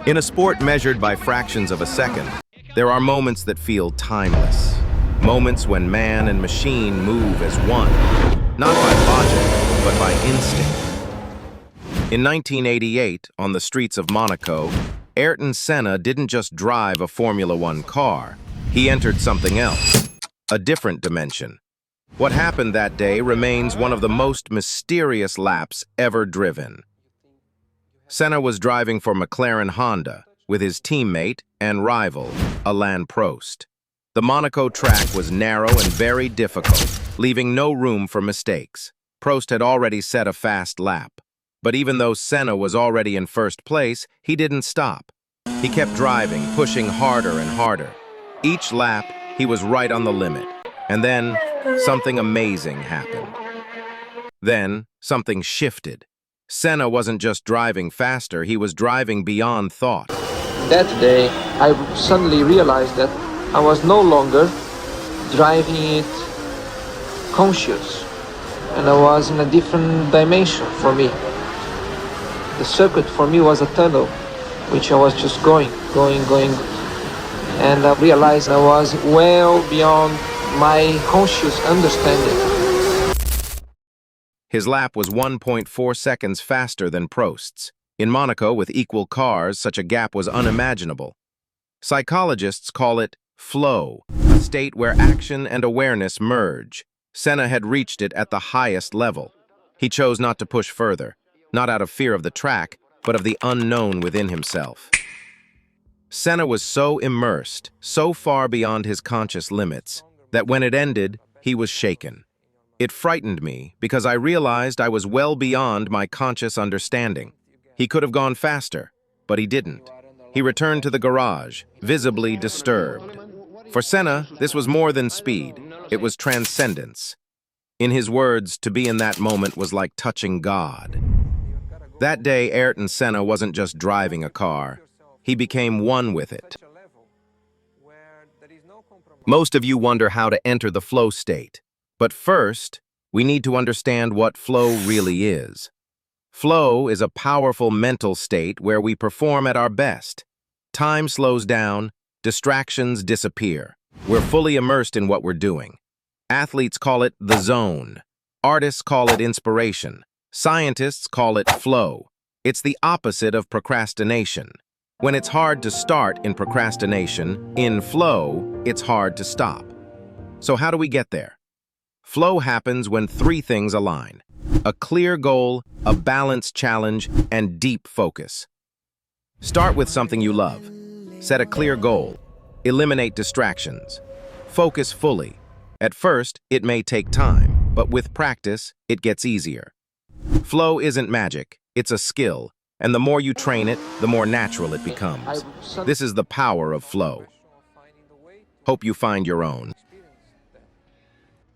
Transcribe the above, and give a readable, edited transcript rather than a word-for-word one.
In a sport measured by fractions of a second, there are moments that feel timeless. Moments when man and machine move as one, not by logic, but by instinct. In 1988, on the streets of Monaco, Ayrton Senna didn't just drive a Formula One car. He entered something else, a different dimension. What happened that day remains one of the most mysterious laps ever driven. Senna was driving for McLaren Honda with his teammate and rival, Alain Prost. The Monaco track was narrow and very difficult, leaving no room for mistakes. Prost had already set a fast lap. But even though Senna was already in first place, he didn't stop. He kept driving, pushing harder and harder. Each lap, he was right on the limit. And then, something amazing happened. Then, something shifted. Senna wasn't just driving faster, he was driving beyond thought. That day, I suddenly realized that I was no longer driving it conscious, and I was in a different dimension for me. The circuit for me was a tunnel, which I was just going, and I realized I was well beyond my conscious understanding. His lap was 1.4 seconds faster than Prost's. In Monaco, with equal cars, such a gap was unimaginable. Psychologists call it flow, a state where action and awareness merge. Senna had reached it at the highest level. He chose not to push further, not out of fear of the track, but of the unknown within himself. Senna was so immersed, so far beyond his conscious limits, that when it ended, he was shaken. It frightened me because I realized I was well beyond my conscious understanding. He could have gone faster, but he didn't. He returned to the garage, visibly disturbed. For Senna, this was more than speed. It was transcendence. In his words, to be in that moment was like touching God. That day, Ayrton Senna wasn't just driving a car. He became one with it. Most of you wonder how to enter the flow state. But first, we need to understand what flow really is. Flow is a powerful mental state where we perform at our best. Time slows down, distractions disappear. We're fully immersed in what we're doing. Athletes call it the zone. Artists call it inspiration. Scientists call it flow. It's the opposite of procrastination. When it's hard to start in procrastination, in flow, it's hard to stop. So how do we get there? Flow happens when three things align: a clear goal, a balanced challenge, and deep focus. Start with something you love. Set a clear goal. Eliminate distractions. Focus fully. At first, it may take time, but with practice, it gets easier. Flow isn't magic, it's a skill, and the more you train it, the more natural it becomes. This is the power of flow. Hope you find your own.